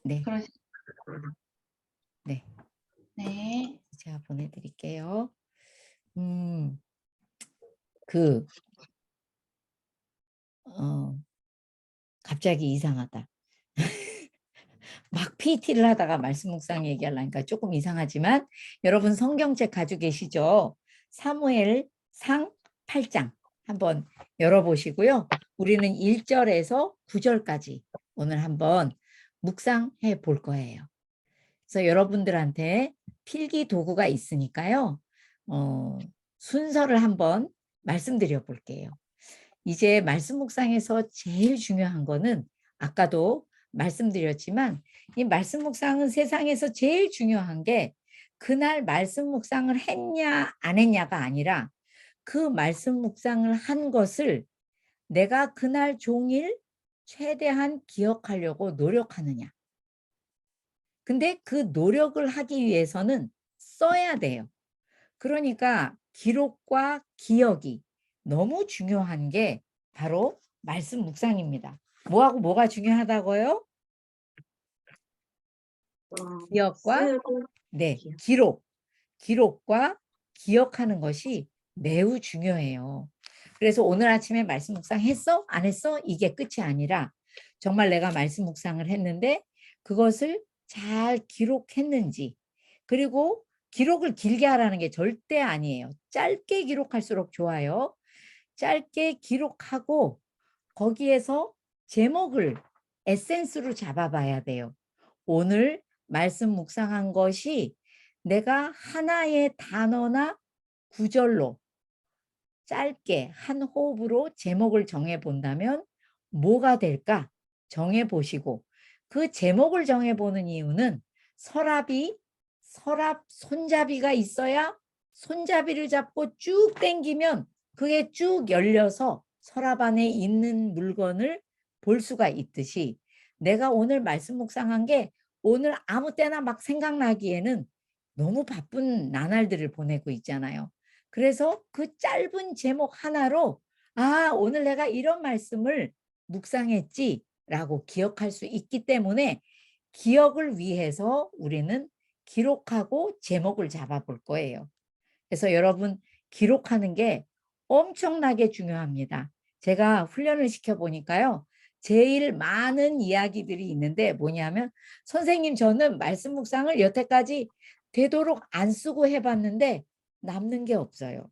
네, 그러시. 네. 네. 제가 보내드릴게요. 그, 갑자기 이상하다. 막 PT를 하다가 말씀 묵상 얘기하려니까 조금 이상하지만 여러분 성경책 가지고 계시죠? 사무엘 상 8장 한번 열어보시고요. 우리는 1절에서 9절까지 오늘 한번 묵상해 볼 거예요. 그래서 여러분들한테 필기 도구가 있으니까요. 순서를 한번 말씀드려 볼게요. 이제 말씀 묵상에서 제일 중요한 거는 아까도 말씀드렸지만 이 말씀 묵상은 세상에서 제일 중요한 게 그날 말씀 묵상을 했냐 안 했냐가 아니라 그 말씀 묵상을 한 것을 내가 그날 종일 최대한 기억하려고 노력하느냐. 근데 그 노력을 하기 위해서는 써야 돼요. 그러니까 기록과 기억이 너무 중요한 게 바로 말씀 묵상입니다. 뭐하고 뭐가 중요하다고요? 기억과 쓰고 네, 기억. 기록과 기억하는 것이 매우 중요해요. 그래서 오늘 아침에 말씀 묵상 했어? 안 했어? 이게 끝이 아니라 정말 내가 말씀 묵상을 했는데 그것을 잘 기록했는지 그리고 기록을 길게 하라는 게 절대 아니에요. 짧게 기록할수록 좋아요. 짧게 기록하고 거기에서 제목을 에센스로 잡아봐야 돼요. 오늘 말씀 묵상한 것이 내가 하나의 단어나 구절로 짧게 한 호흡으로 제목을 정해 본다면 뭐가 될까 정해 보시고 그 제목을 정해 보는 이유는 서랍 손잡이가 있어야 손잡이를 잡고 쭉 당기면 그게 쭉 열려서 서랍 안에 있는 물건을 볼 수가 있듯이 내가 오늘 말씀 묵상한 게 오늘 아무 때나 막 생각나기에는 너무 바쁜 나날들을 보내고 있잖아요. 그래서 그 짧은 제목 하나로 아, 오늘 내가 이런 말씀을 묵상했지 라고 기억할 수 있기 때문에 기억을 위해서 우리는 기록하고 제목을 잡아볼 거예요. 그래서 여러분 기록하는 게 엄청나게 중요합니다. 제가 훈련을 시켜보니까요. 제일 많은 이야기들이 있는데 뭐냐면 선생님 저는 말씀 묵상을 여태까지 되도록 안 쓰고 해봤는데 남는 게 없어요.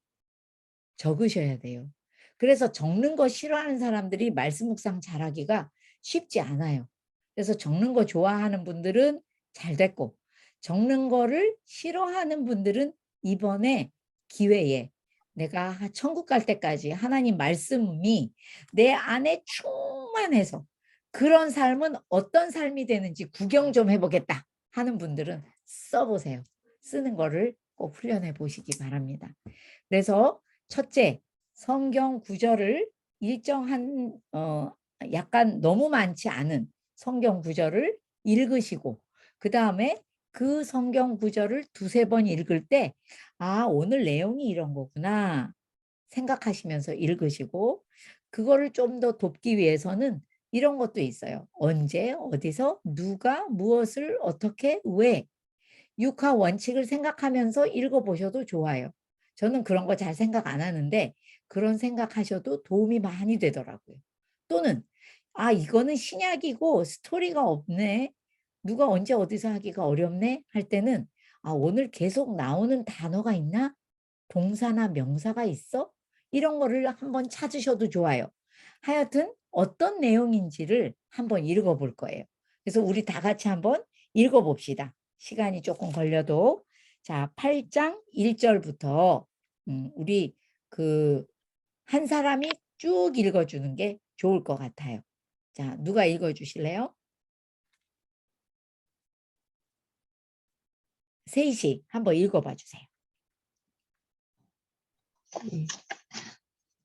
적으셔야 돼요. 그래서 적는 거 싫어하는 사람들이 말씀 묵상 잘하기가 쉽지 않아요. 그래서 적는 거 좋아하는 분들은 잘 됐고 적는 거를 싫어하는 분들은 이번에 기회에 내가 천국 갈 때까지 하나님 말씀이 내 안에 충만해서 그런 삶은 어떤 삶이 되는지 구경 좀 해보겠다 하는 분들은 써보세요. 쓰는 거를 꼭 훈련해 보시기 바랍니다. 그래서 첫째, 성경 구절을 일정한 약간 너무 많지 않은 성경 구절을 읽으시고 그 다음에 그 성경 구절을 두세 번 읽을 때 아, 오늘 내용이 이런 거구나 생각하시면서 읽으시고 그거를 좀 더 돕기 위해서는 이런 것도 있어요. 언제, 어디서, 누가, 무엇을, 어떻게, 왜 육하 원칙을 생각하면서 읽어보셔도 좋아요. 저는 그런 거 잘 생각 안 하는데 그런 생각하셔도 도움이 많이 되더라고요. 또는 아 이거는 신약이고 스토리가 없네. 누가 언제 어디서 하기가 어렵네 할 때는 아 오늘 계속 나오는 단어가 있나? 동사나 명사가 있어? 이런 거를 한번 찾으셔도 좋아요. 하여튼 어떤 내용인지를 한번 읽어볼 거예요. 그래서 우리 다 같이 한번 읽어봅시다. 시간이 조금 걸려도. 자, 8장 1절부터 우리 그 한 사람이 쭉 읽어주는 게 좋을 것 같아요. 자, 누가 읽어주실래요? 셋이 한번 읽어봐 주세요. 네.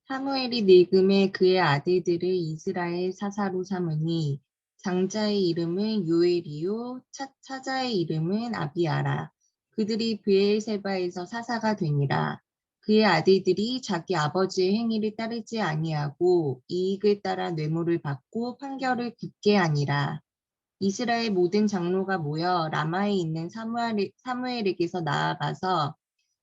사무엘이 늙음에 그의 아들들을 이스라엘 사사로 삼으니 장자의 이름은 요엘이요 차자의 이름은 아비아라. 그들이 브엘세바에서 사사가 되니라. 그의 아들들이 자기 아버지의 행위를 따르지 아니하고 이익을 따라 뇌물을 받고 판결을 굳게 하니라. 이스라엘 모든 장로가 모여 라마에 있는 사무엘에게서 나아가서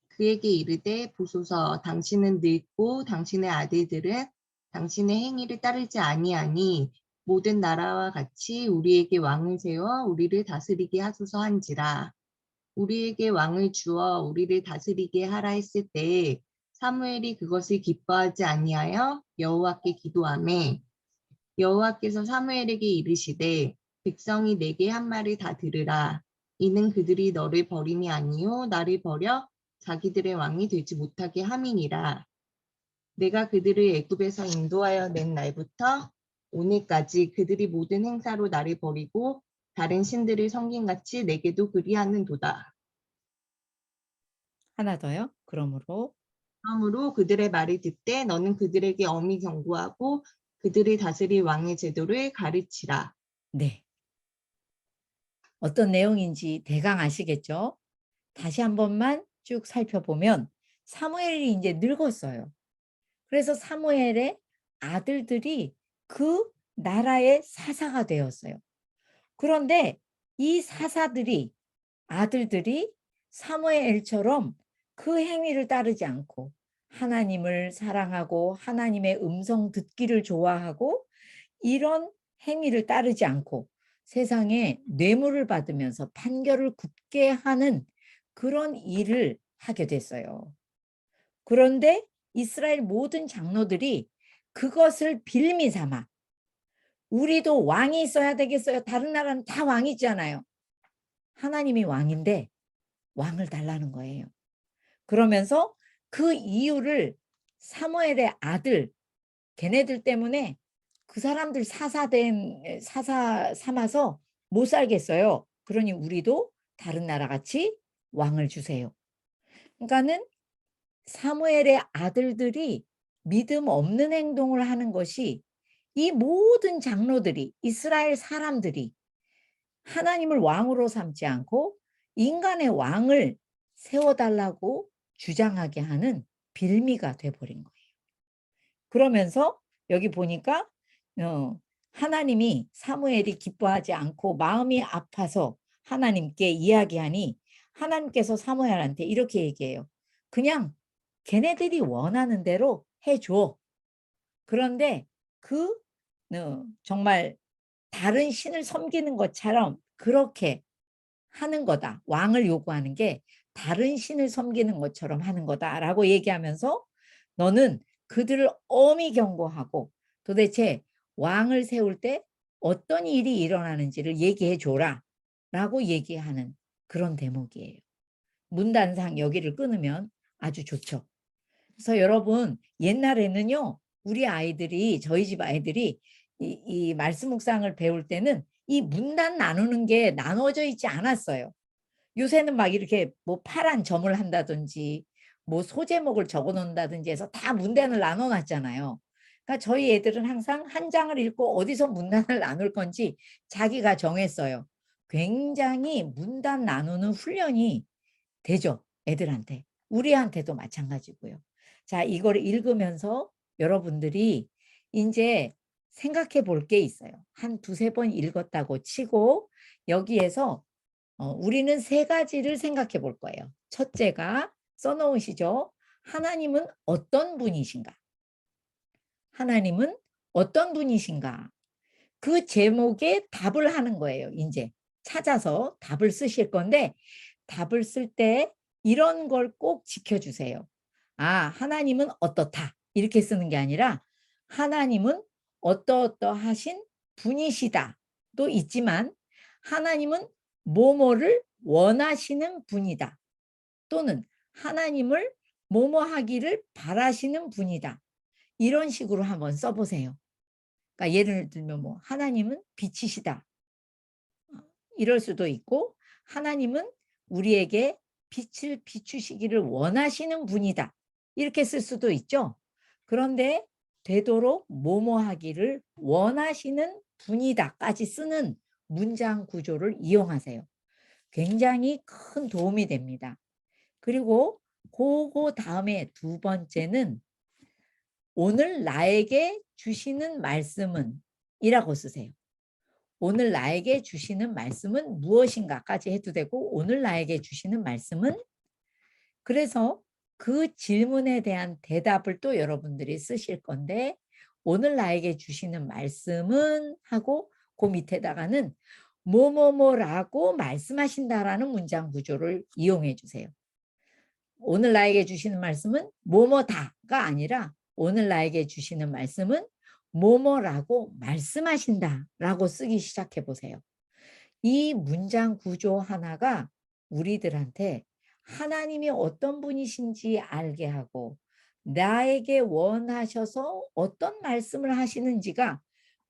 그에게 이르되 보소서 당신은 늙고 당신의 아들들은 당신의 행위를 따르지 아니하니 모든 나라와 같이 우리에게 왕을 세워 우리를 다스리게 하소서 한지라. 우리에게 왕을 주어 우리를 다스리게 하라 했을 때에 사무엘이 그것을 기뻐하지 아니하여 여호와께 기도하매 여호와께서 사무엘에게 이르시되 백성이 내게 한 말을 다 들으라. 이는 그들이 너를 버림이 아니요 나를 버려 자기들의 왕이 되지 못하게 함이니라. 내가 그들을 애굽에서 인도하여 낸 날부터 오늘까지 그들이 모든 행사로 나를 버리고 다른 신들을 섬김같이 내게도 그리하는도다. 하나 더요. 그러므로 그러므로 그들의 말을 듣되 너는 그들에게 엄히 경고하고 그들을 다스릴 왕의 제도를 가르치라. 네. 어떤 내용인지 대강 아시겠죠? 다시 한 번만 쭉 살펴보면 사무엘이 이제 늙었어요. 그래서 사무엘의 아들들이 그 나라의 사사가 되었어요. 그런데 이 사사들이 아들들이 사무엘처럼 그 행위를 따르지 않고 하나님을 사랑하고 하나님의 음성 듣기를 좋아하고 이런 행위를 따르지 않고 세상에 뇌물을 받으면서 판결을 굽게 하는 그런 일을 하게 됐어요. 그런데 이스라엘 모든 장로들이 그것을 빌미 삼아 우리도 왕이 있어야 되겠어요. 다른 나라는 다 왕이 있잖아요. 하나님이 왕인데 왕을 달라는 거예요. 그러면서 그 이유를 사무엘의 아들 걔네들 때문에 그 사람들 사사 삼아서 못 살겠어요. 그러니 우리도 다른 나라 같이 왕을 주세요. 그러니까는 사무엘의 아들들이 믿음 없는 행동을 하는 것이 이 모든 장로들이 이스라엘 사람들이 하나님을 왕으로 삼지 않고 인간의 왕을 세워달라고 주장하게 하는 빌미가 돼버린 거예요. 그러면서 여기 보니까 하나님이 사무엘이 기뻐하지 않고 마음이 아파서 하나님께 이야기하니 하나님께서 사무엘한테 이렇게 얘기해요. 그냥 걔네들이 원하는 대로 해줘. 그런데 그 정말 다른 신을 섬기는 것처럼 그렇게 하는 거다. 왕을 요구하는 게 다른 신을 섬기는 것처럼 하는 거다라고 얘기하면서 너는 그들을 엄히 경고하고 도대체 왕을 세울 때 어떤 일이 일어나는지를 얘기해 줘라 라고 얘기하는 그런 대목이에요. 문단상 여기를 끊으면 아주 좋죠. 그래서 여러분 옛날에는요 우리 아이들이 저희 집 아이들이 이 말씀 묵상을 배울 때는 이 문단 나누는 게 나눠져 있지 않았어요. 요새는 막 이렇게 뭐 파란 점을 한다든지 뭐 소제목을 적어 놓는다든지 해서 다 문단을 나눠 놨잖아요. 그러니까 저희 애들은 항상 한 장을 읽고 어디서 문단을 나눌 건지 자기가 정했어요. 굉장히 문단 나누는 훈련이 되죠. 애들한테. 우리한테도 마찬가지고요. 자, 이걸 읽으면서 여러분들이 이제 생각해 볼 게 있어요. 한 두세 번 읽었다고 치고 여기에서 우리는 세 가지를 생각해 볼 거예요. 첫째가 써놓으시죠. 하나님은 어떤 분이신가? 하나님은 어떤 분이신가? 그 제목에 답을 하는 거예요. 이제 찾아서 답을 쓰실 건데 답을 쓸 때 이런 걸 꼭 지켜주세요. 아, 하나님은 어떻다. 이렇게 쓰는 게 아니라 하나님은 어떠어떠하신 분이시다. 도 있지만 하나님은 뭐뭐를 원하시는 분이다. 또는 하나님을 뭐뭐 하기를 바라시는 분이다. 이런 식으로 한번 써보세요. 그러니까 예를 들면 뭐 하나님은 빛이시다. 이럴 수도 있고 하나님은 우리에게 빛을 비추시기를 원하시는 분이다. 이렇게 쓸 수도 있죠. 그런데 되도록 뭐뭐 하기를 원하시는 분이다까지 쓰는 문장 구조를 이용하세요. 굉장히 큰 도움이 됩니다. 그리고 그거 다음에 두 번째는 오늘 나에게 주시는 말씀은 이라고 쓰세요. 오늘 나에게 주시는 말씀은 무엇인가까지 해도 되고 오늘 나에게 주시는 말씀은 그래서 그 질문에 대한 대답을 또 여러분들이 쓰실 건데 오늘 나에게 주시는 말씀은 하고 그 밑에다가는 뭐뭐뭐라고 말씀하신다라는 문장 구조를 이용해 주세요. 오늘 나에게 주시는 말씀은 뭐뭐다가 아니라 오늘 나에게 주시는 말씀은 뭐뭐라고 말씀하신다라고 쓰기 시작해 보세요. 이 문장 구조 하나가 우리들한테 하나님이 어떤 분이신지 알게 하고 나에게 원하셔서 어떤 말씀을 하시는지가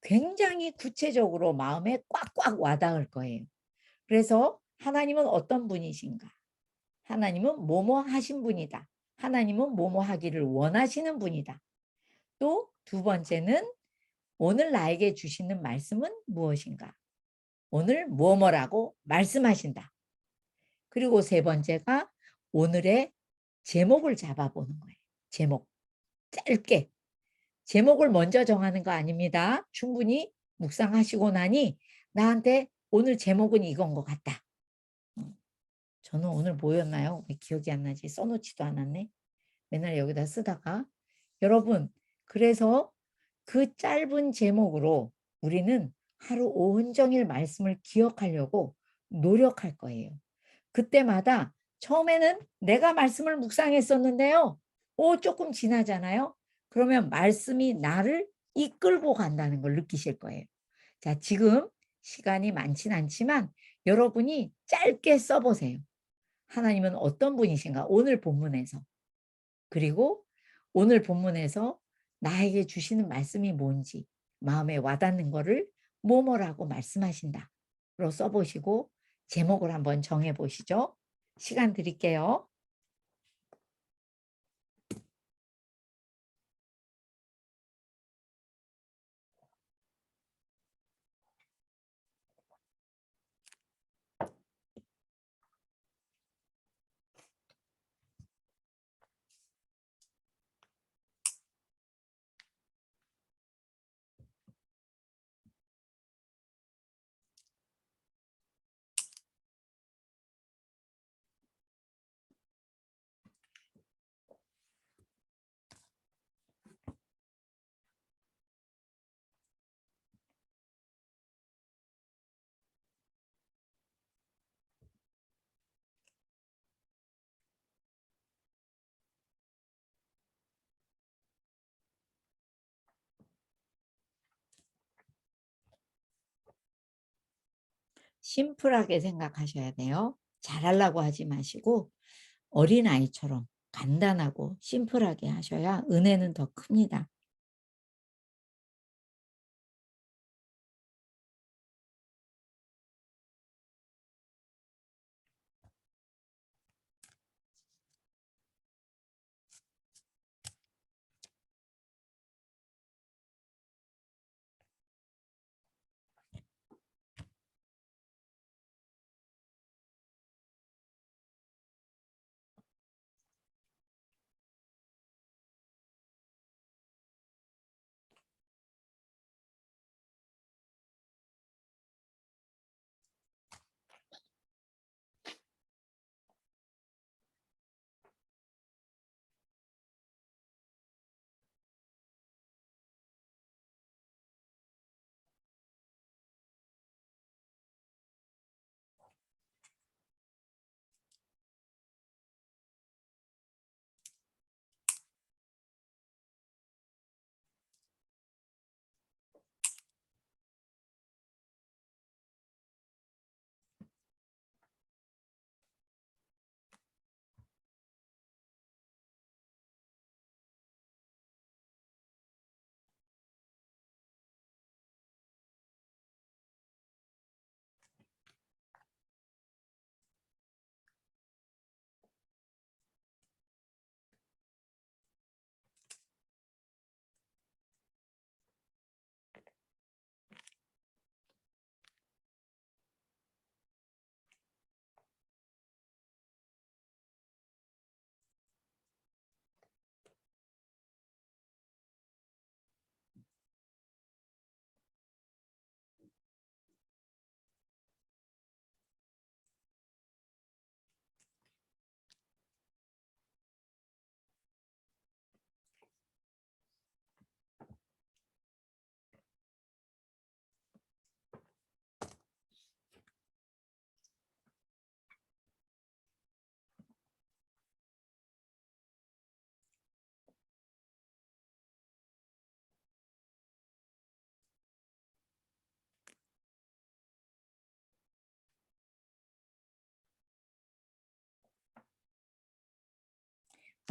굉장히 구체적으로 마음에 꽉꽉 와닿을 거예요. 그래서 하나님은 어떤 분이신가? 하나님은 뭐뭐 하신 분이다. 하나님은 뭐뭐 하기를 원하시는 분이다. 또 두 번째는 오늘 나에게 주시는 말씀은 무엇인가? 오늘 뭐뭐라고 말씀하신다. 그리고 세 번째가 오늘의 제목을 잡아보는 거예요. 제목. 짧게. 제목을 먼저 정하는 거 아닙니다. 충분히 묵상하시고 나니 나한테 오늘 제목은 이건 것 같다. 저는 오늘 뭐였나요? 왜 기억이 안 나지? 써놓지도 않았네. 맨날 여기다 쓰다가. 여러분, 그래서 그 짧은 제목으로 우리는 하루 온종일 말씀을 기억하려고 노력할 거예요. 그때마다 처음에는 내가 말씀을 묵상했었는데요. 조금 지나잖아요. 그러면 말씀이 나를 이끌고 간다는 걸 느끼실 거예요. 자, 지금 시간이 많진 않지만 여러분이 짧게 써보세요. 하나님은 어떤 분이신가? 오늘 본문에서. 그리고 오늘 본문에서 나에게 주시는 말씀이 뭔지 마음에 와닿는 거를 뭐뭐라고 말씀하신다. 로 써보시고 제목을 한번 정해보시죠. 시간 드릴게요. 심플하게 생각하셔야 돼요. 잘하려고 하지 마시고 어린아이처럼 간단하고 심플하게 하셔야 은혜는 더 큽니다.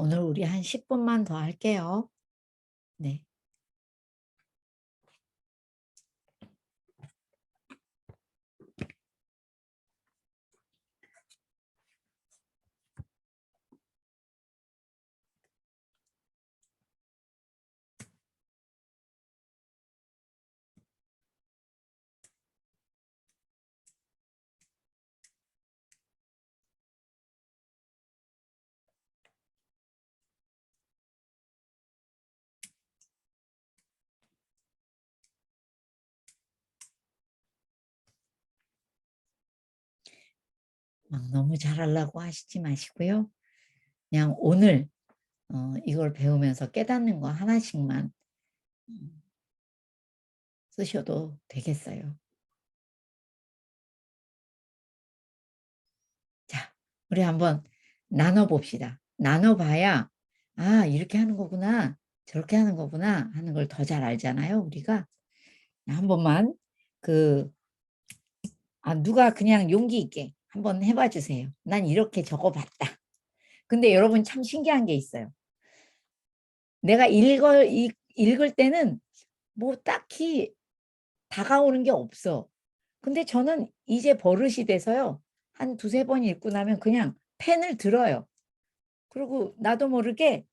오늘 우리 한 10분만 더 할게요. 네. 막 너무 잘하려고 하시지 마시고요. 그냥 오늘 이걸 배우면서 깨닫는 거 하나씩만 쓰셔도 되겠어요. 자, 우리 한번 나눠봅시다. 나눠봐야 아, 이렇게 하는 거구나, 저렇게 하는 거구나 하는 걸 더 잘 알잖아요, 우리가. 한 번만 누가 그냥 용기 있게 한번 해봐 주세요. 난 이렇게 적어봤다. 근데 여러분 참 신기한 게 있어요. 내가 읽을 때는 뭐 딱히 다가오는 게 없어. 근데 저는 이제 버릇이 돼서요. 한 두세 번 읽고 나면 그냥 펜을 들어요. 그리고 나도 모르게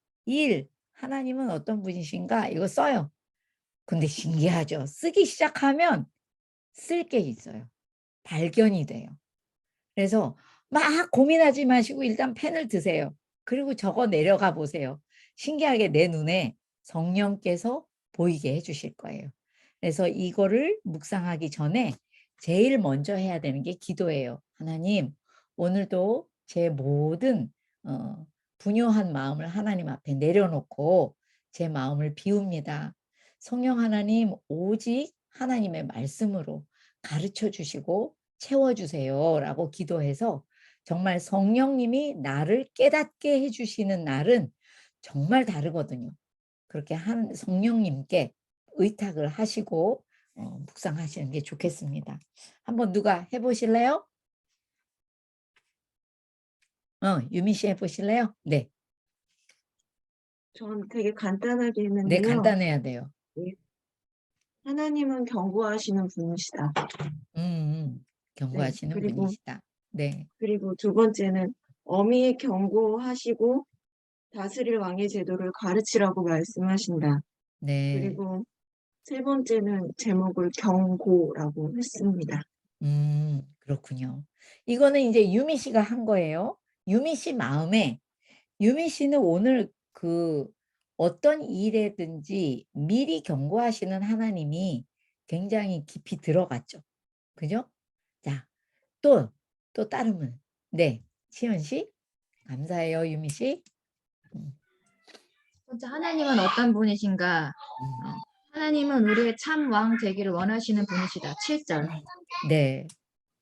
하나님은 어떤 분이신가 이거 써요. 근데 신기하죠. 쓰기 시작하면 쓸 게 있어요. 발견이 돼요. 그래서 막 고민하지 마시고 일단 펜을 드세요. 그리고 적어 내려가 보세요. 신기하게 내 눈에 성령께서 보이게 해주실 거예요. 그래서 이거를 묵상하기 전에 제일 먼저 해야 되는 게 기도예요. 하나님, 오늘도 제 모든 분요한 마음을 하나님 앞에 내려놓고 제 마음을 비웁니다. 성령 하나님, 오직 하나님의 말씀으로 가르쳐 주시고 채워주세요 라고 기도해서 정말 성령님이 나를 깨닫게 해주시는 날은 정말 다르거든요. 그렇게 한 성령님께 의탁을 하시고 묵상하시는 게 좋겠습니다. 한번 누가 해보실래요? 유미 씨 해보실래요? 네. 저는 되게 간단하게 네, 했는데요. 간단해야 돼요. 하나님은 경고하시는 분이시다. 경고하시는 그리고 분이시다. 네. 그리고 두 번째는 어미의 경고하시고 다스릴 왕의 제도를 가르치라고 말씀하신다. 네. 그리고 세 번째는 제목을 경고라고 했습니다. 그렇군요. 이거는 이제 유미 씨가 한 거예요. 유미 씨 마음에 유미 씨는 오늘 어떤 일에든지 미리 경고하시는 하나님이 굉장히 깊이 들어갔죠. 그죠? 자, 또 다른 분. 네, 치현 씨. 감사해요, 유미 씨. 번째, 하나님은 어떤 분이신가? 하나님은 우리의 참 왕 되기를 원하시는 분이시다. 7절. 네,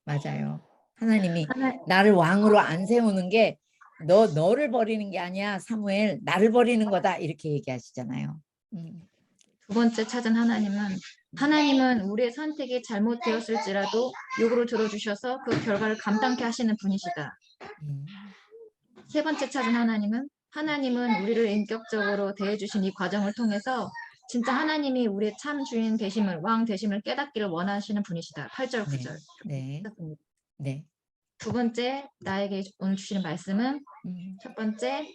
맞아요. 하나님이 하나, 나를 왕으로 안 세우는 게 너를 버리는 게 아니야, 사무엘. 나를 버리는 거다. 이렇게 얘기하시잖아요. 두 번째 찾은 하나님은 우리의 선택이 잘못되었을지라도 요구를 들어주셔서 그 결과를 감당케 하시는 분이시다. 세 번째 찾은 하나님은 우리를 인격적으로 대해주신 이 과정을 통해서 진짜 하나님이 우리의 참 주인 되심을, 왕 되심을 깨닫기를 원하시는 분이시다. 8절, 9절. 네. 네. 두 번째, 나에게 오늘 주시는 말씀은 첫 번째,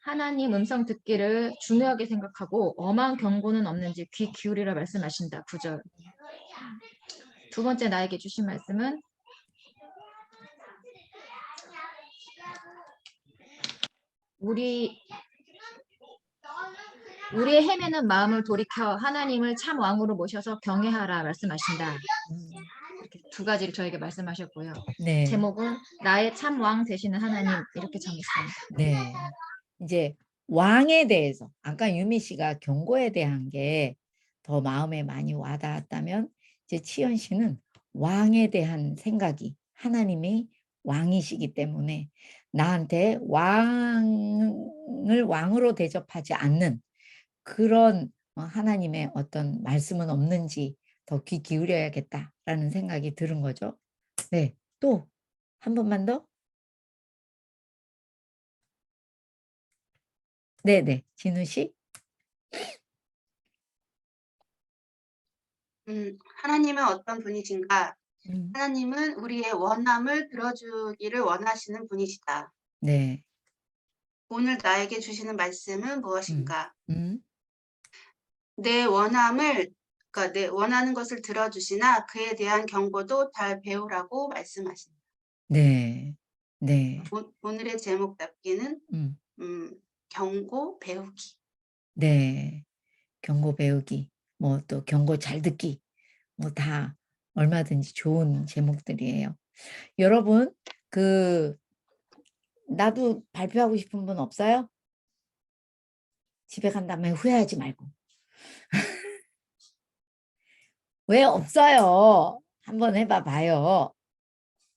하나님 음성 듣기를 중요하게 생각하고 엄한 경고는 없는지 귀 기울이라 말씀하신다. 9절. 두 번째, 나에게 주신 말씀은 우리의 헤매는 마음을 돌이켜 하나님을 참 왕으로 모셔서 경외하라 말씀하신다. 이렇게 두 가지를 저에게 말씀하셨고요. 네. 제목은 나의 참 왕 되시는 하나님 이렇게 정했습니다. 네. 이제 왕에 대해서 아까 유미 씨가 경고에 대한 게 더 마음에 많이 와닿았다면 이제 치현 씨는 왕에 대한 생각이 하나님이 왕이시기 때문에 나한테 왕을 왕으로 대접하지 않는 그런 하나님의 어떤 말씀은 없는지 더 귀 기울여야겠다라는 생각이 들은 거죠. 네. 또 한 번만 더. 네네. 진우 씨. 하나님은 어떤 분이신가? 음, 하나님은 우리의 원함을 들어주기를 원하시는 분이시다. 네. 오늘 나에게 주시는 말씀은 음, 무엇인가? 음, 내 원함을, 그러니까 내 원하는 것을 들어주시나 그에 대한 경고도 잘 배우라고 말씀하신다. 네. 네. 오늘의 제목답게는 음, 경고 배우기. 네. 경고 배우기, 뭐 또 경고 잘 듣기, 뭐 다 얼마든지 좋은 제목들이에요. 여러분, 나도 발표하고 싶은 분 없어요? 집에 간 다음에 후회하지 말고. 왜 없어요? 한번 해봐 봐요.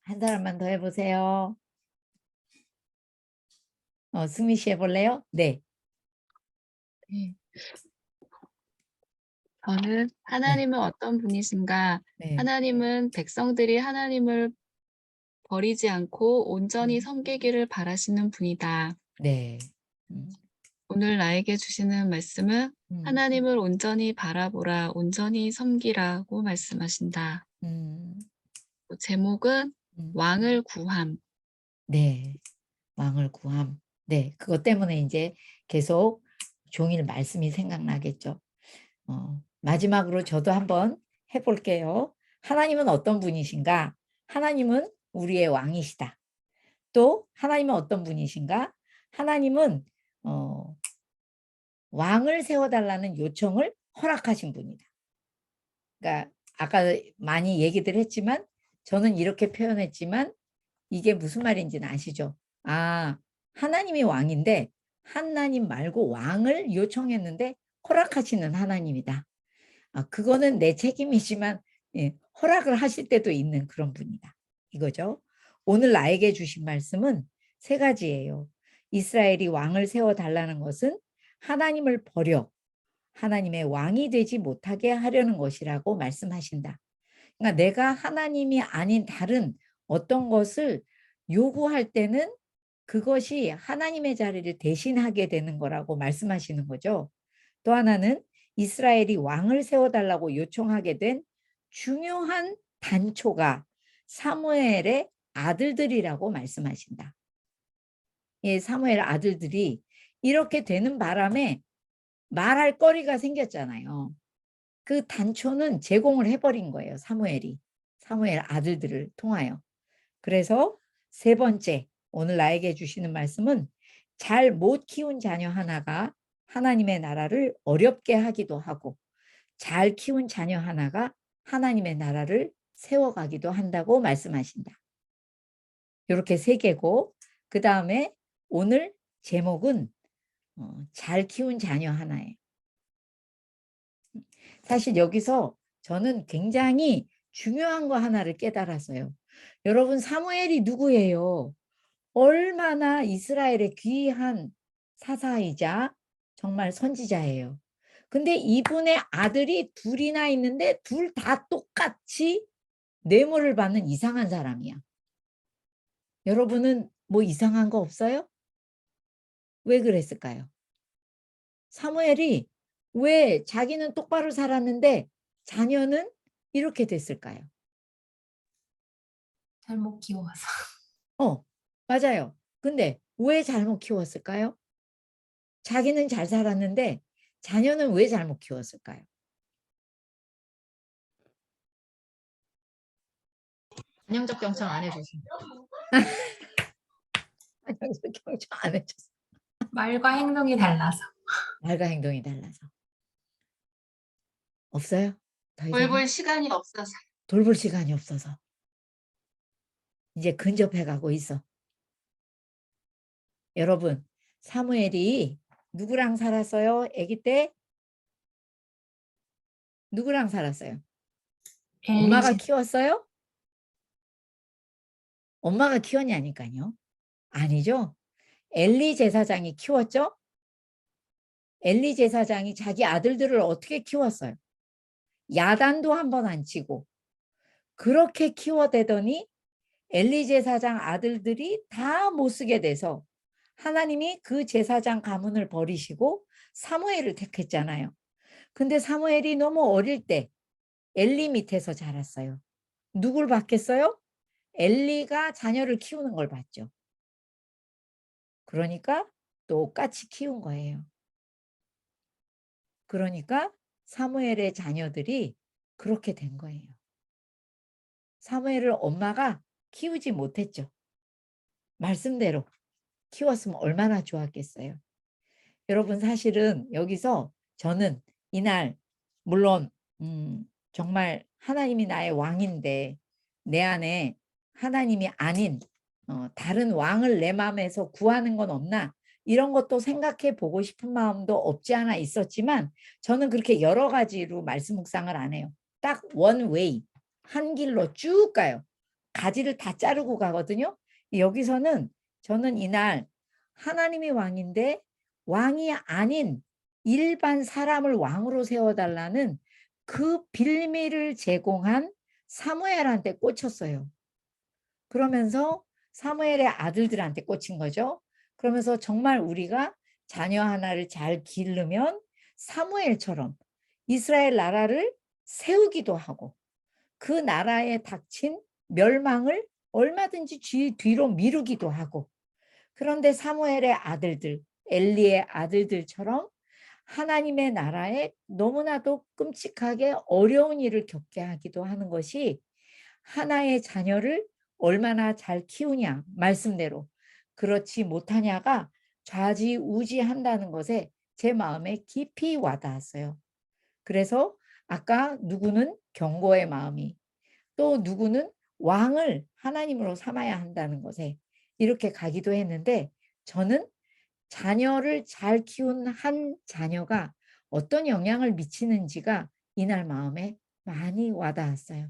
한 사람만 더 해보세요. 승미 씨 해볼래요? 네. 네. 저는 하나님은 어떤 분이신가? 네. 하나님은 백성들이 하나님을 버리지 않고 온전히 섬기기를 바라시는 분이다. 네. 음, 오늘 나에게 주시는 말씀은 음, 하나님을 온전히 바라보라, 온전히 섬기라고 말씀하신다. 음, 또 제목은 음. 왕을 구함. 네. 왕을 구함. 네. 그것 때문에 이제 계속 종일 말씀이 생각나겠죠. 마지막으로 저도 한번 해볼게요. 하나님은 어떤 분이신가? 하나님은 우리의 왕이시다. 또 하나님은 어떤 분이신가? 하나님은 왕을 세워달라는 요청을 허락하신 분이다. 그러니까 아까 많이 얘기들 했지만 저는 이렇게 표현했지만 이게 무슨 말인지는 아시죠? 하나님이 왕인데 하나님 말고 왕을 요청했는데 허락하시는 하나님이다. 그거는 내 책임이지만 허락을 하실 때도 있는 그런 분이다. 이거죠. 오늘 나에게 주신 말씀은 세 가지예요. 이스라엘이 왕을 세워달라는 것은 하나님을 버려 하나님의 왕이 되지 못하게 하려는 것이라고 말씀하신다. 그러니까 내가 하나님이 아닌 다른 어떤 것을 요구할 때는 그것이 하나님의 자리를 대신하게 되는 거라고 말씀하시는 거죠. 또 하나는 이스라엘이 왕을 세워달라고 요청하게 된 중요한 단초가 사무엘의 아들들이라고 말씀하신다. 예, 사무엘 아들들이 이렇게 되는 바람에 말할 거리가 생겼잖아요. 그 단초는 제공을 해버린 거예요. 사무엘이. 사무엘 아들들을 통하여. 그래서 세 번째, 오늘 나에게 주시는 말씀은 잘 못 키운 자녀 하나가 하나님의 나라를 어렵게 하기도 하고 잘 키운 자녀 하나가 하나님의 나라를 세워가기도 한다고 말씀하신다. 이렇게 세 개고 그 다음에 오늘 제목은 잘 키운 자녀 하나예요. 사실 여기서 저는 굉장히 중요한 거 하나를 깨달았어요. 여러분 사무엘이 누구예요? 얼마나 이스라엘의 귀한 사사이자 정말 선지자예요. 근데 이분의 아들이 둘이나 있는데 둘 다 똑같이 뇌물을 받는 이상한 사람이야. 여러분은 뭐 이상한 거 없어요? 왜 그랬을까요? 사무엘이 왜 자기는 똑바로 살았는데 자녀는 이렇게 됐을까요? 잘못 키워서. 맞아요. 근데 왜 잘못 키웠을까요? 자기는 잘 살았는데 자녀는 왜 잘못 키웠을까요? 전형적 경청 안 해주신. 경청 안 해줬어. 말과 행동이 달라서. 말과 행동이 달라서. 없어요? 더 이상 돌볼 시간이 없어서. 돌볼 시간이 없어서. 이제 근접해 가고 있어. 여러분, 사무엘이 누구랑 살았어요? 아기 때? 누구랑 살았어요? 엄마가 키웠어요? 엄마가 키웠냐니까요. 아니죠. 엘리 제사장이 키웠죠. 엘리 제사장이 자기 아들들을 어떻게 키웠어요? 야단도 한 번 안 치고 그렇게 키워대더니 엘리 제사장 아들들이 다 못쓰게 돼서 하나님이 그 제사장 가문을 버리시고 사무엘을 택했잖아요. 근데 사무엘이 너무 어릴 때 엘리 밑에서 자랐어요. 누굴 봤겠어요? 엘리가 자녀를 키우는 걸 봤죠. 그러니까 똑같이 키운 거예요. 그러니까 사무엘의 자녀들이 그렇게 된 거예요. 사무엘을 엄마가 키우지 못했죠. 말씀대로 키웠으면 얼마나 좋았겠어요. 여러분 사실은 여기서 저는 이날 물론 정말 하나님이 나의 왕인데 내 안에 하나님이 아닌 다른 왕을 내 마음에서 구하는 건 없나 이런 것도 생각해 보고 싶은 마음도 없지 않아 있었지만 저는 그렇게 여러 가지로 말씀 묵상을 안 해요. 딱 원 웨이 한 길로 쭉 가요. 가지를 다 자르고 가거든요. 여기서는 저는 이날 하나님이 왕인데 왕이 아닌 일반 사람을 왕으로 세워달라는 그 빌미를 제공한 사무엘한테 꽂혔어요. 그러면서 사무엘의 아들들한테 꽂힌 거죠. 그러면서 정말 우리가 자녀 하나를 잘 기르면 사무엘처럼 이스라엘 나라를 세우기도 하고 그 나라에 닥친 멸망을 얼마든지 뒤로 미루기도 하고 그런데 사무엘의 아들들, 엘리의 아들들처럼 하나님의 나라에 너무나도 끔찍하게 어려운 일을 겪게 하기도 하는 것이 하나의 자녀를 얼마나 잘 키우냐 말씀대로 그렇지 못하냐가 좌지우지한다는 것에 제 마음에 깊이 와닿았어요. 그래서 아까 누구는 경고의 마음이 또 누구는 왕을 하나님으로 삼아야 한다는 것에 이렇게 가기도 했는데 저는 자녀를 잘 키운 한 자녀가 어떤 영향을 미치는지가 이날 마음에 많이 와닿았어요.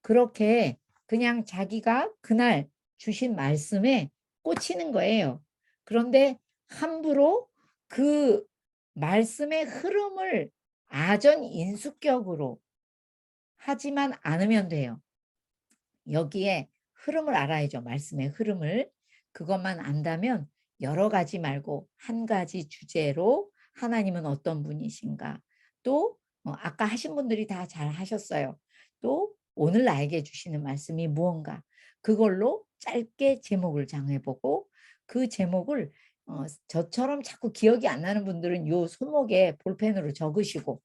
그렇게 그냥 자기가 그날 주신 말씀에 꽂히는 거예요. 그런데 함부로 그 말씀의 흐름을 아전인수격으로 하지만 않으면 돼요. 여기에 흐름을 알아야죠. 말씀의 흐름을. 그것만 안다면 여러 가지 말고 한 가지 주제로 하나님은 어떤 분이신가. 또 아까 하신 분들이 다 잘 하셨어요. 또 오늘 나에게 주시는 말씀이 무언가. 그걸로 짧게 제목을 정해보고 그 제목을 저처럼 자꾸 기억이 안 나는 분들은 요 손목에 볼펜으로 적으시고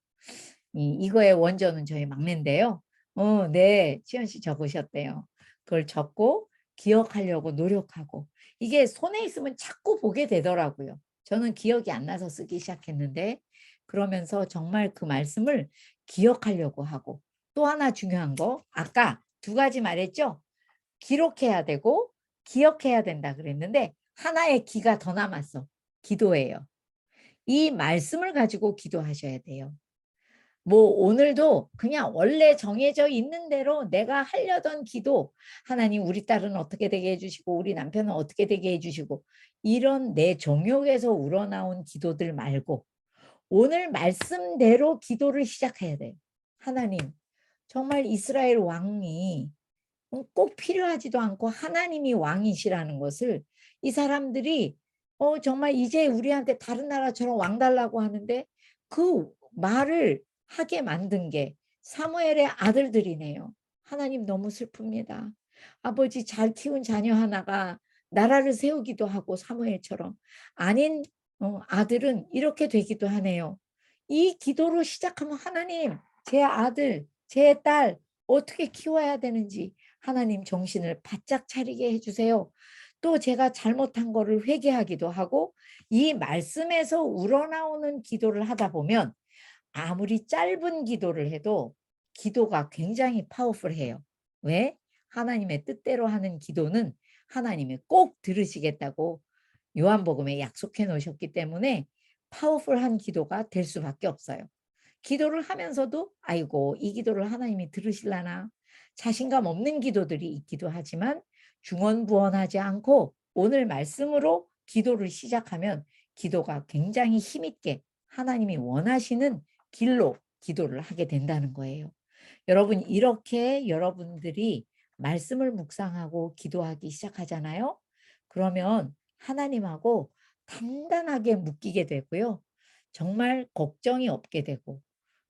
이거의 원조는 저희 막내인데요. 네, 치연 씨 적으셨대요. 그걸 적고 기억하려고 노력하고 이게 손에 있으면 자꾸 보게 되더라고요. 저는 기억이 안 나서 쓰기 시작했는데 그러면서 정말 그 말씀을 기억하려고 하고 또 하나 중요한 거 아까 두 가지 말했죠? 기록해야 되고 기억해야 된다 그랬는데 하나의 기가 더 남았어. 기도예요. 이 말씀을 가지고 기도하셔야 돼요. 뭐 오늘도 그냥 원래 정해져 있는 대로 내가 하려던 기도 하나님 우리 딸은 어떻게 되게 해주시고 우리 남편은 어떻게 되게 해주시고 이런 내 정욕에서 우러나온 기도들 말고 오늘 말씀대로 기도를 시작해야 돼요. 하나님 정말 이스라엘 왕이 꼭 필요하지도 않고 하나님이 왕이시라는 것을 이 사람들이 정말 이제 우리한테 다른 나라처럼 왕 달라고 하는데 그 말을 하게 만든 게 사무엘의 아들들이네요. 하나님 너무 슬픕니다. 아버지 잘 키운 자녀 하나가 나라를 세우기도 하고 사무엘처럼 아닌 아들은 이렇게 되기도 하네요. 이 기도로 시작하면 하나님 제 아들 제 딸 어떻게 키워야 되는지 하나님 정신을 바짝 차리게 해주세요. 또 제가 잘못한 거를 회개하기도 하고 이 말씀에서 우러나오는 기도를 하다 보면 아무리 짧은 기도를 해도 기도가 굉장히 파워풀해요. 왜? 하나님의 뜻대로 하는 기도는 하나님이 꼭 들으시겠다고 요한복음에 약속해 놓으셨기 때문에 파워풀한 기도가 될 수밖에 없어요. 기도를 하면서도 아이고 이 기도를 하나님이 들으실라나 자신감 없는 기도들이 있기도 하지만 중언부언하지 않고 오늘 말씀으로 기도를 시작하면 기도가 굉장히 힘있게 하나님이 원하시는 길로 기도를 하게 된다는 거예요. 여러분 이렇게 여러분들이 말씀을 묵상하고 기도하기 시작하잖아요. 그러면 하나님하고 단단하게 묶이게 되고요. 정말 걱정이 없게 되고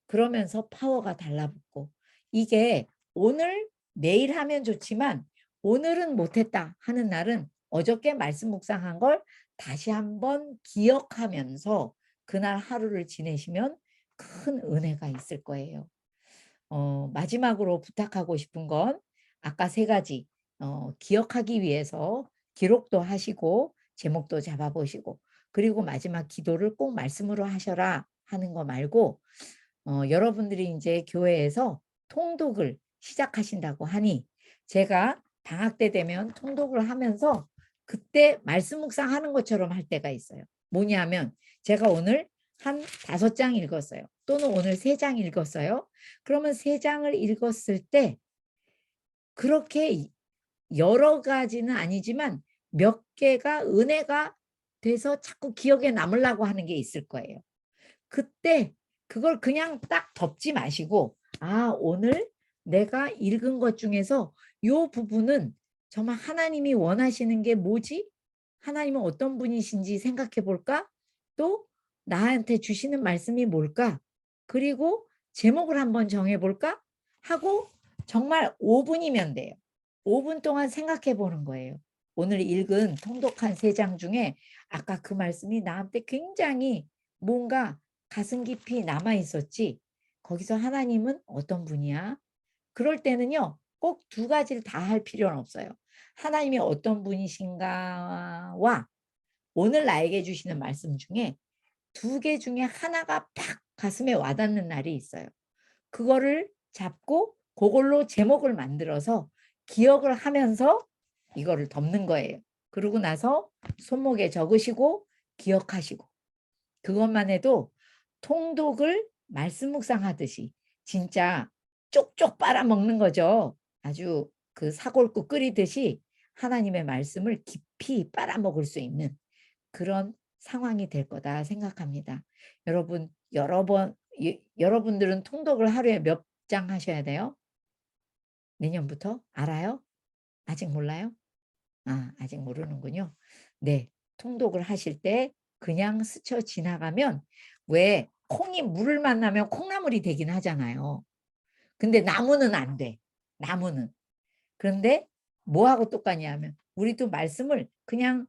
그러면서 파워가 달라붙고 이게 오늘 내일 하면 좋지만 오늘은 못했다 하는 날은 어저께 말씀 묵상한 걸 다시 한번 기억하면서 그날 하루를 지내시면 큰 은혜가 있을 거예요. 마지막으로 부탁하고 싶은 건 아까 세 가지 기억하기 위해서 기록도 하시고 제목도 잡아보시고 그리고 마지막 기도를 꼭 말씀으로 하셔라 하는 거 말고 여러분들이 이제 교회에서 통독을 시작하신다고 하니 제가 방학 때 되면 통독을 하면서 그때 말씀 묵상하는 것처럼 할 때가 있어요. 뭐냐면 제가 오늘 한 5장 읽었어요. 또는 오늘 3장 읽었어요. 그러면 3장을 읽었을 때 그렇게 여러 가지는 아니지만 몇 개가 은혜가 돼서 자꾸 기억에 남으려고 하는 게 있을 거예요. 그때 그걸 그냥 딱 덮지 마시고 오늘 내가 읽은 것 중에서 이 부분은 정말 하나님이 원하시는 게 뭐지? 하나님은 어떤 분이신지 생각해 볼까? 또 나한테 주시는 말씀이 뭘까? 그리고 제목을 한번 정해 볼까? 하고 정말 5분이면 돼요. 5분 동안 생각해 보는 거예요. 오늘 읽은 통독한 3장 중에 아까 그 말씀이 나한테 굉장히 뭔가 가슴 깊이 남아 있었지. 거기서 하나님은 어떤 분이야? 그럴 때는요. 꼭 2가지를 다 할 필요는 없어요. 하나님이 어떤 분이신가와 오늘 나에게 주시는 말씀 중에 2개 중에 하나가 팍 가슴에 와닿는 날이 있어요. 그거를 잡고 그걸로 제목을 만들어서 기억을 하면서 이거를 덮는 거예요. 그러고 나서 손목에 적으시고 기억하시고 그것만 해도 통독을 말씀 묵상하듯이 진짜 쪽쪽 빨아먹는 거죠. 아주 그 사골국 끓이듯이 하나님의 말씀을 깊이 빨아먹을 수 있는 그런 상황이 될 거다 생각합니다. 여러분, 여러분들은 통독을 하루에 몇 장 하셔야 돼요? 내년부터? 알아요? 아직 몰라요? 아직 모르는군요. 네, 통독을 하실 때 그냥 스쳐 지나가면 왜 콩이 물을 만나면 콩나물이 되긴 하잖아요. 근데 나무는 안 돼. 나무는. 그런데 뭐하고 똑같냐면 우리도 말씀을 그냥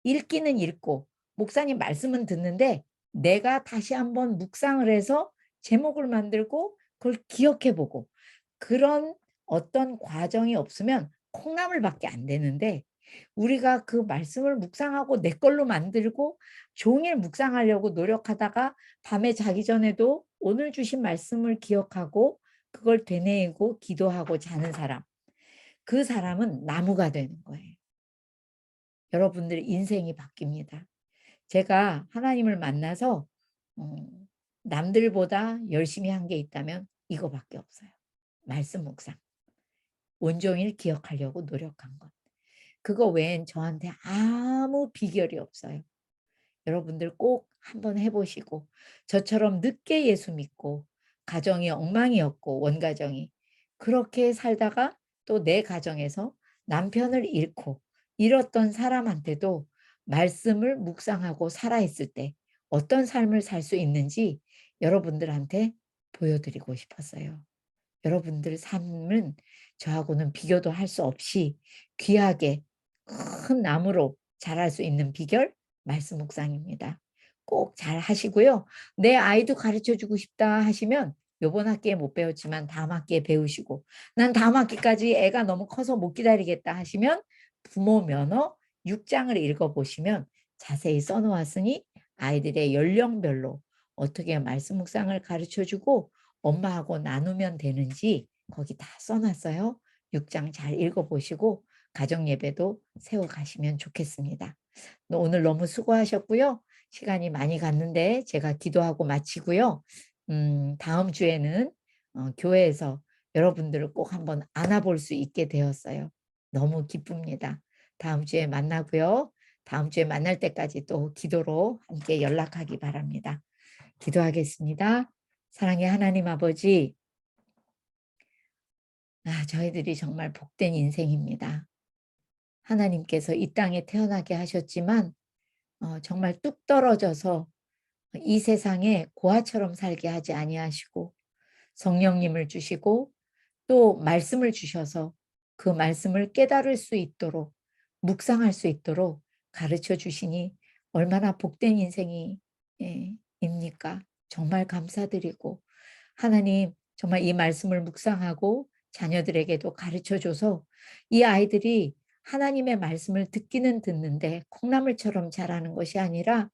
읽기는 읽고 목사님 말씀은 듣는데 내가 다시 한번 묵상을 해서 제목을 만들고 그걸 기억해보고 그런 어떤 과정이 없으면 콩나물밖에 안 되는데 우리가 그 말씀을 묵상하고 내 걸로 만들고 종일 묵상하려고 노력하다가 밤에 자기 전에도 오늘 주신 말씀을 기억하고 그걸 되뇌이고 기도하고 자는 사람 그 사람은 나무가 되는 거예요. 여러분들의 인생이 바뀝니다. 제가 하나님을 만나서 남들보다 열심히 한 게 있다면 이거밖에 없어요. 말씀 묵상. 온종일 기억하려고 노력한 것. 그거 외엔 저한테 아무 비결이 없어요. 여러분들 꼭 한번 해보시고 저처럼 늦게 예수 믿고 가정이 엉망이었고 원가정이 그렇게 살다가 또 내 가정에서 남편을 잃고 잃었던 사람한테도 말씀을 묵상하고 살아있을 때 어떤 삶을 살 수 있는지 여러분들한테 보여드리고 싶었어요. 여러분들 삶은 저하고는 비교도 할 수 없이 귀하게 큰 나무로 자랄 수 있는 비결 말씀 묵상입니다. 꼭 잘 하시고요. 내 아이도 가르쳐 주고 싶다 하시면 요번 학기에 못 배웠지만 다음 학기에 배우시고 난 다음 학기까지 애가 너무 커서 못 기다리겠다 하시면 부모 면허 6장을 읽어보시면 자세히 써놓았으니 아이들의 연령별로 어떻게 말씀 묵상을 가르쳐 주고 엄마하고 나누면 되는지 거기 다 써놨어요. 6장 잘 읽어보시고 가정예배도 세워가시면 좋겠습니다. 오늘 너무 수고하셨고요. 시간이 많이 갔는데 제가 기도하고 마치고요. 다음 주에는 교회에서 여러분들을 꼭 한번 안아볼 수 있게 되었어요. 너무 기쁩니다. 다음 주에 만나고요. 다음 주에 만날 때까지 또 기도로 함께 연락하기 바랍니다. 기도하겠습니다. 사랑의 하나님 아버지, 저희들이 정말 복된 인생입니다. 하나님께서 이 땅에 태어나게 하셨지만 정말 뚝 떨어져서 이 세상에 고아처럼 살게 하지 아니하시고 성령님을 주시고 또 말씀을 주셔서 그 말씀을 깨달을 수 있도록 묵상할 수 있도록 가르쳐 주시니 얼마나 복된 인생이 입니까? 정말 감사드리고 하나님 정말 이 말씀을 묵상하고 자녀들에게도 가르쳐 줘서 이 아이들이 하나님의 말씀을 듣기는 듣는데 콩나물처럼 자라는 것이 아니라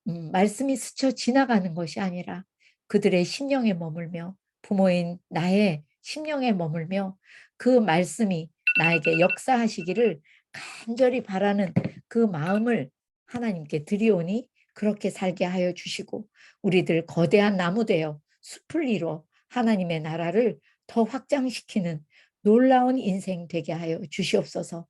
말씀이 스쳐 지나가는 것이 아니라 그들의 심령에 머물며 부모인 나의 심령에 머물며 그 말씀이 나에게 역사하시기를 간절히 바라는 그 마음을 하나님께 드리오니 그렇게 살게 하여 주시고 우리들 거대한 나무 되어 숲을 이루어 하나님의 나라를 더 확장시키는 놀라운 인생 되게 하여 주시옵소서.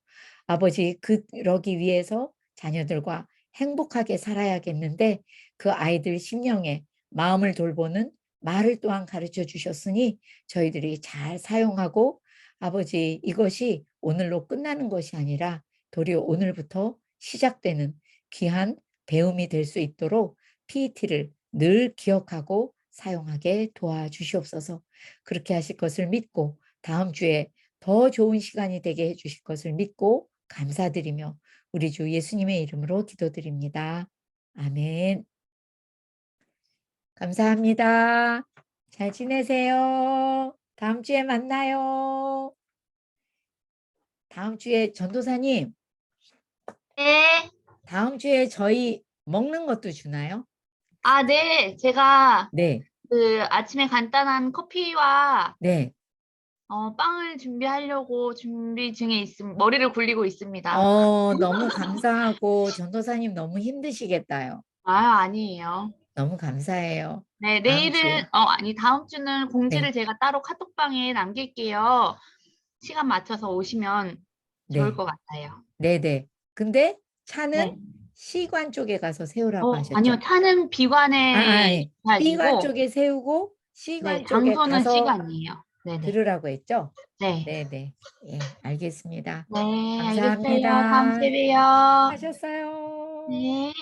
아버지 그러기 위해서 자녀들과 행복하게 살아야겠는데 그 아이들 심령에 마음을 돌보는 말을 또한 가르쳐 주셨으니 저희들이 잘 사용하고 아버지 이것이 오늘로 끝나는 것이 아니라 도리어 오늘부터 시작되는 귀한 배움이 될 수 있도록 PET를 늘 기억하고 사용하게 도와주시옵소서. 그렇게 하실 것을 믿고 다음 주에 더 좋은 시간이 되게 해주실 것을 믿고 감사드리며 우리 주 예수님의 이름으로 기도드립니다. 아멘. 감사합니다. 잘 지내세요. 다음 주에 만나요. 다음 주에 전도사님, 네. 다음 주에 저희 먹는 것도 주나요? 아, 네. 제가 네, 그 아침에 간단한 커피와 네. 빵을 준비하려고 준비 중에 머리를 굴리고 있습니다. 너무 감사하고 전도사님 너무 힘드시겠다요. 아, 아니에요. 너무 감사해요. 네, 다음 주에. 다음 주는 공지를 네, 제가 따로 카톡방에 남길게요. 시간 맞춰서 오시면 좋을 네, 것 같아요. 네, 네. 근데 차는 네. C관 쪽에 가서 세우라고 아니요. 하셨죠? 차는 B관에 예. B관 가지고, 쪽에 세우고 네, C관 쪽에 장소는 가서 C관이에요. 네네. 들으라고 했죠? 네. 네, 네. 예, 알겠습니다. 네, 알겠어요. 다음 감사합니다. 주에 봬요. 하셨어요. 네.